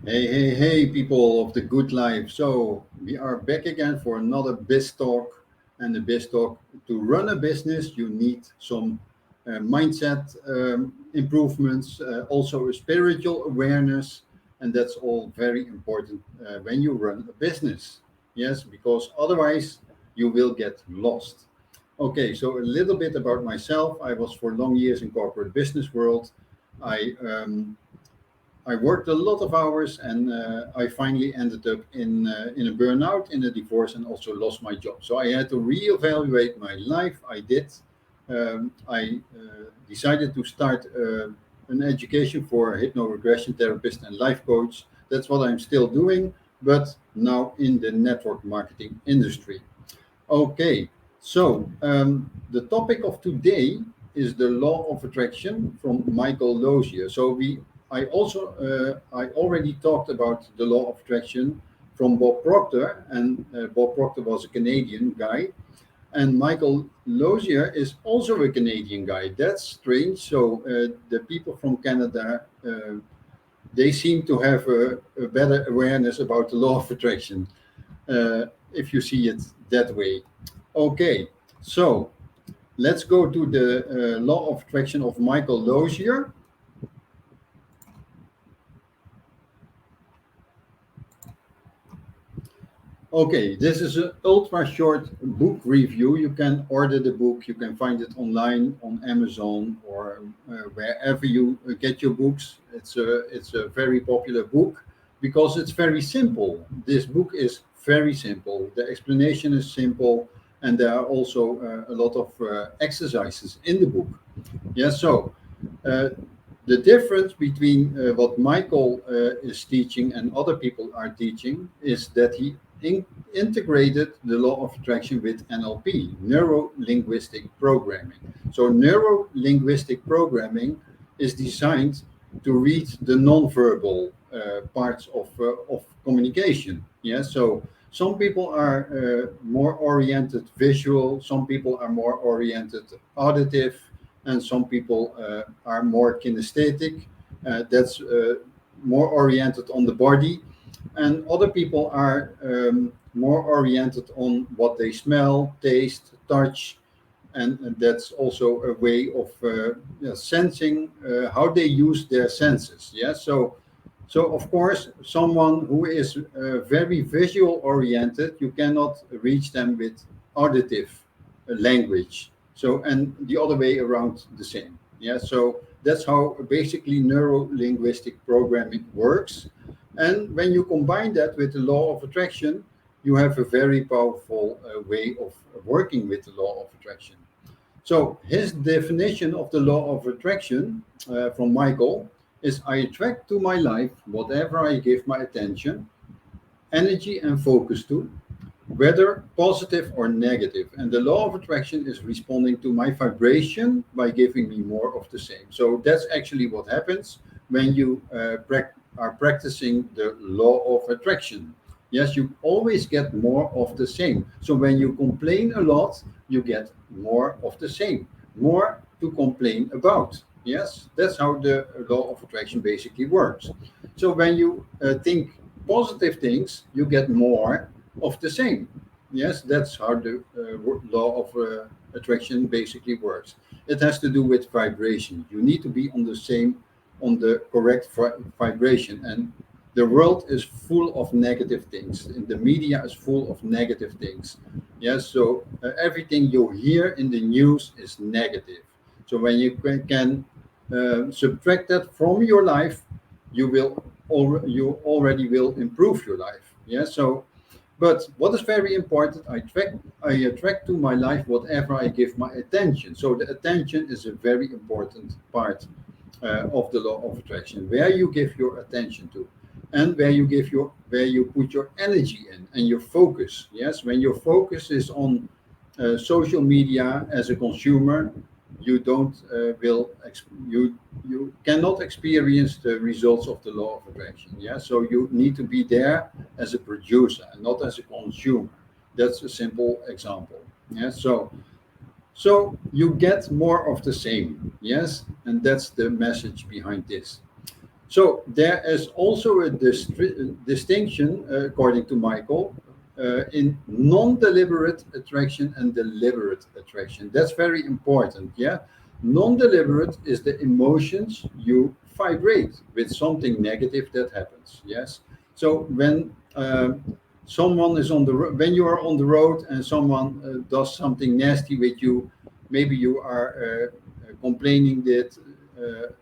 Hey, hey, hey, people of the good life. So, we are back again for another biz talk. And the biz talk to run a business, you need some mindset improvements, also a spiritual awareness. And that's all very important when you run a business. Yes, because otherwise you will get lost. Okay, so a little bit about myself. I was for long years in corporate business world. I I worked a lot of hours, and I finally ended up in a burnout, in a divorce, and also lost my job. So I had to reevaluate my life. I did. I decided to start an education for hypno-regression therapist and life coach. That's what I'm still doing, but now in the network marketing industry. Okay, so the topic of today is the law of attraction from Michael Lozier. I already talked about the law of attraction from Bob Proctor, and Bob Proctor was a Canadian guy, and Michael Lozier is also a Canadian guy. That's strange. So the people from Canada. They seem to have a better awareness about the law of attraction, if you see it that way. Okay, so let's go to the law of attraction of Michael Lozier. Okay, this is an ultra short book review. You can order the book. You can find it online on Amazon or wherever you get your books. It's a very popular book because it's very simple. This book is very simple. The explanation is simple, and there are also a lot of exercises in the book. Yeah, so uh, the difference between what Michael is teaching and other people are teaching is that he integrated the law of attraction with NLP, neuro linguistic programming. So, neuro linguistic programming is designed to read the nonverbal parts of communication. Yeah, so some people are more oriented visual, some people are more oriented auditive, and some people are more kinesthetic. That's more oriented on the body, and other people are more oriented on what they smell, taste, touch, and that's also a way of sensing how they use their senses. Yeah, so of course, someone who is very visual oriented, you cannot reach them with auditive language. So, and the other way around the same. Yeah, so that's how basically neuro linguistic programming works. And when you combine that with the law of attraction, you have a very powerful way of working with the law of attraction. So his definition of the law of attraction from Michael is: I attract to my life whatever I give my attention, energy, and focus to, whether positive or negative. And the law of attraction is responding to my vibration by giving me more of the same. So that's actually what happens when you are practicing the law of attraction. Yes, you always get more of the same. So when you complain a lot, you get more of the same, more to complain about. Yes, that's how the law of attraction basically works. So when you think positive things, you get more of the same. Yes, that's how the law of attraction basically works. It has to do with vibration. You need to be on the same, on the correct vibration. And the world is full of negative things. And the media is full of negative things. Yes, so everything you hear in the news is negative. So when you can subtract that from your life, you already will improve your life. Yeah. So, but what is very important, I attract to my life whatever I give my attention. So the attention is a very important part of the law of attraction, where you give your attention to, and where you put your energy in and your focus. Yes, when your focus is on social media as a consumer, you don't will ex- you cannot experience the results of the law of attraction. Yeah, so you need to be there as a producer and not as a consumer. That's a simple example. Yeah, so you get more of the same. Yes, and that's the message behind this. So there is also a distinction, according to Michael, in non-deliberate attraction and deliberate attraction. That's very important. Yeah, non-deliberate is the emotions you vibrate with something negative that happens. Yes. So when someone is on the when you are on the road and someone does something nasty with you, maybe you are complaining that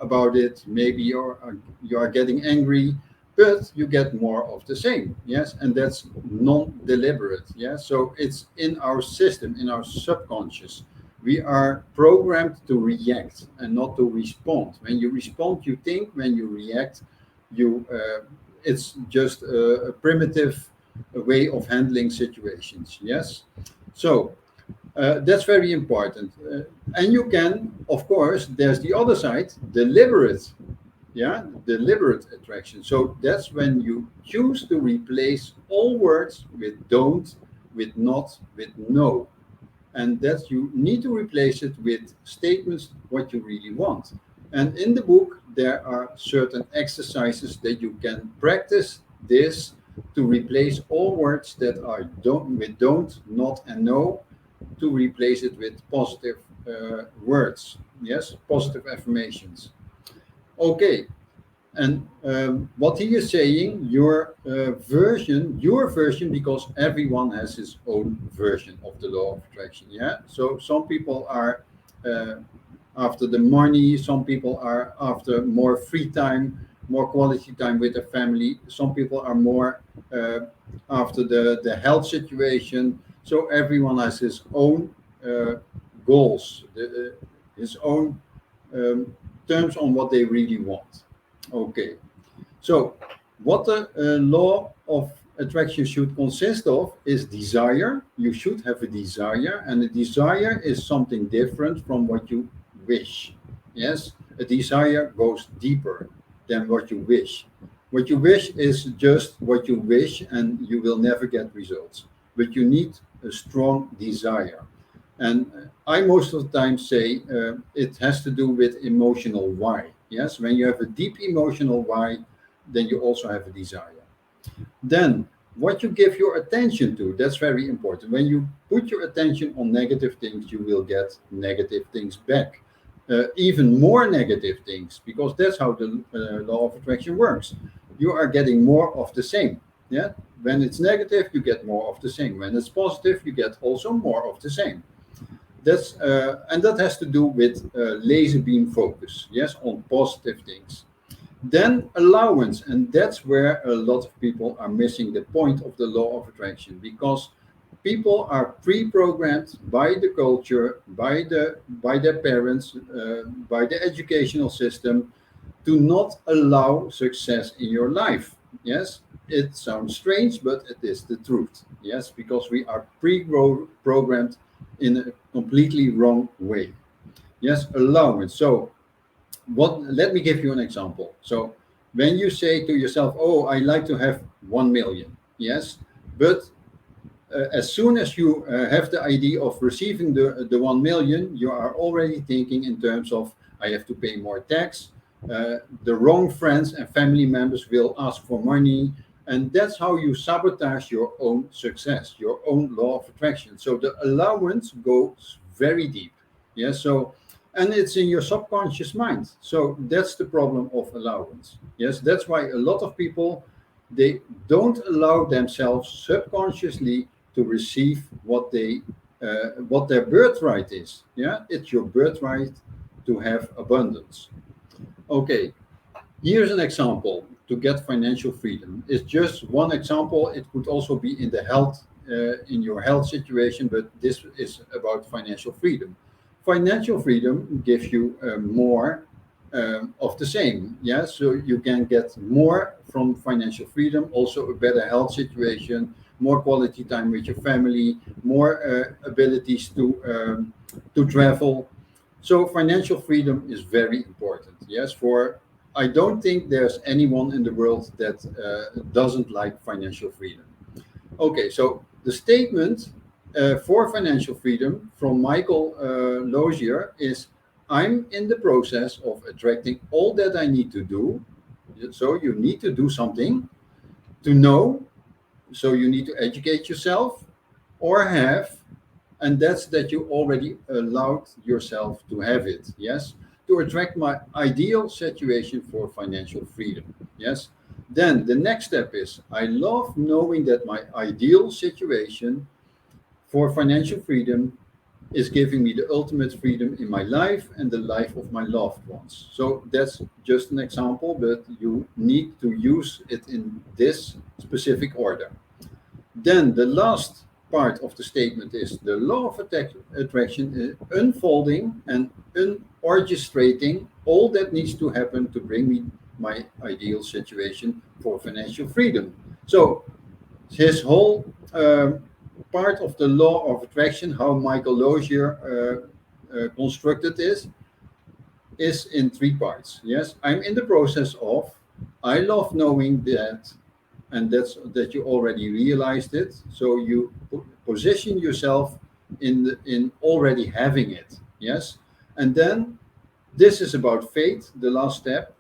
about it. Maybe you are getting angry, but you get more of the same. Yes, and that's non-deliberate. Yeah, so it's in our system, in our subconscious. We are programmed to react and not to respond. When you respond, you think. When you react, you it's just a primitive way of handling situations. Yes, so that's very important. And you can, of course, there's the other side, deliberate, yeah, deliberate attraction. So that's when you choose to replace all words with don't, with not, with no. And that you need to replace it with statements what you really want. And in the book, there are certain exercises that you can practice this to replace all words that are don't with don't, not, and no, to replace it with positive words. Yes, positive affirmations. Okay, and what he is saying, your version, because everyone has his own version of the law of attraction. Yeah, so some people are after the money, some people are after more free time, more quality time with their family. Some people are more after the health situation. So everyone has his own goals, his own terms on what they really want. Okay, so what the law of attraction should consist of is desire. You should have a desire, and a desire is something different from what you wish. Yes, a desire goes deeper than what you wish. What you wish is just what you wish, and you will never get results. But you need a strong desire. And I most of the time say it has to do with emotional why. Yes, when you have a deep emotional why, then you also have a desire. Then what you give your attention to, that's very important. When you put your attention on negative things, you will get negative things back. Even more negative things, because that's how the law of attraction works. You are getting more of the same. Yeah. When it's negative, you get more of the same. When it's positive, you get also more of the same. That's and that has to do with laser beam focus. Yes, on positive things. Then allowance, and that's where a lot of people are missing the point of the law of attraction, because people are pre-programmed by the culture, by their parents, by the educational system, to not allow success in your life. Yes, it sounds strange, but it is the truth. Yes, because we are pre-programmed in a completely wrong way. Yes, allowance. So what, let me give you an example. So when you say to yourself, oh, I like to have 1 million. Yes, but as soon as you have the idea of receiving the 1 million, you are already thinking in terms of, I have to pay more tax. The wrong friends and family members will ask for money. And that's how you sabotage your own success, your own law of attraction. So the allowance goes very deep. Yeah. So, and it's in your subconscious mind. So that's the problem of allowance. Yes. That's why a lot of people, they don't allow themselves subconsciously to receive what their birthright is. Yeah. It's your birthright to have abundance. Okay. Here's an example to get financial freedom. It's just one example. It could also be in the health, in your health situation, but this is about financial freedom. Financial freedom gives you more of the same. Yeah, so you can get more from financial freedom, also a better health situation, more quality time with your family, more abilities to travel. So financial freedom is very important. Yes, for I don't think there's anyone in the world that doesn't like financial freedom. Okay, so the statement for financial freedom from Michael Lozier is, I'm in the process of attracting all that I need to do So you need to do something to know. So you need to educate yourself or have, and that's that you already allowed yourself to have it. Yes, to attract my ideal situation for financial freedom. Yes. Then the next step is I love knowing that my ideal situation for financial freedom is giving me the ultimate freedom in my life and the life of my loved ones. So that's just an example, but you need to use it in this specific order. Then the last part of the statement is the law of attraction is unfolding and unorchestrating all that needs to happen to bring me my ideal situation for financial freedom. So his whole part of the law of attraction, how Michael Lozier constructed this, is in three parts. Yes, I'm in the process of. I love knowing that, and that's that you already realized it. So you position yourself in already having it. Yes, and then this is about faith. The last step,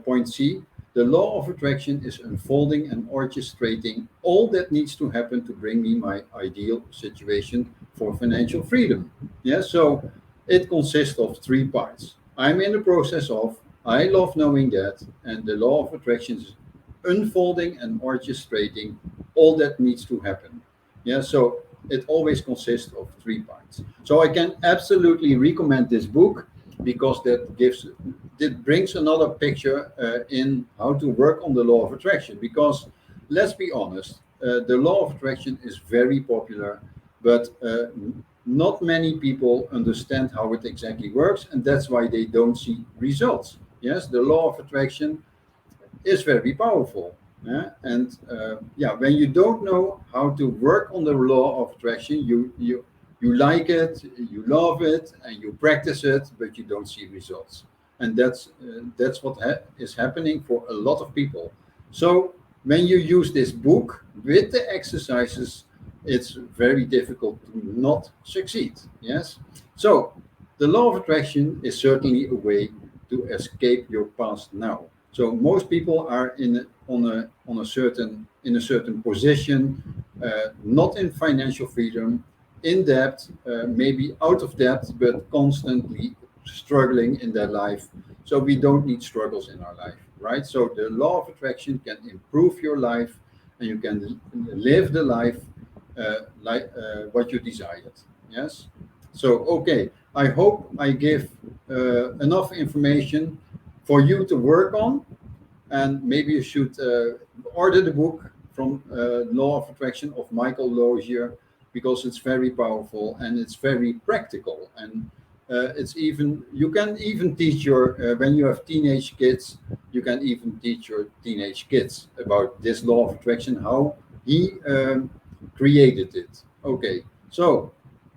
point C. The law of attraction is unfolding and orchestrating all that needs to happen to bring me my ideal situation for financial freedom. Yes, so it consists of three parts. I'm in the process of, I love knowing that, and the law of attraction is unfolding and orchestrating all that needs to happen. Yeah, so it always consists of three parts. So I can absolutely recommend this book because that brings another picture in how to work on the law of attraction. Because let's be honest, the law of attraction is very popular, but not many people understand how it exactly works, and that's why they don't see results. Yes, the law of attraction is very powerful. Yeah? And yeah, when you don't know how to work on the law of attraction, you like it, you love it, and you practice it, but you don't see results. And that's what is happening for a lot of people. So when you use this book with the exercises, it's very difficult to not succeed. Yes. So the law of attraction is certainly a way to escape your past now. So most people are on a certain position, not in financial freedom, in debt, maybe out of debt, but constantly struggling in their life. So we don't need struggles in our life, right? So the law of attraction can improve your life, and you can live the life like what you desired. Yes. So okay, I hope I give enough information for you to work on, and maybe you should order the book from Law of Attraction of Michael Lozier, because it's very powerful and it's very practical. And it's even, you can even teach your when you have teenage kids, you can even teach your teenage kids about this law of attraction, how he created it. Okay, so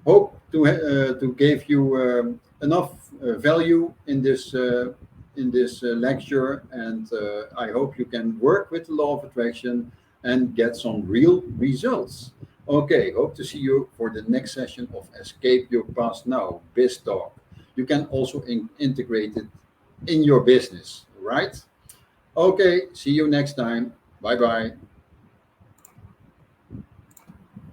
hope to give you enough value in this lecture, and I hope you can work with the law of attraction and get some real results. Okay, hope to see you for the next session of Escape Your Past Now, Biz Talk. You can also integrate it in your business, right? Okay, see you next time. Bye bye.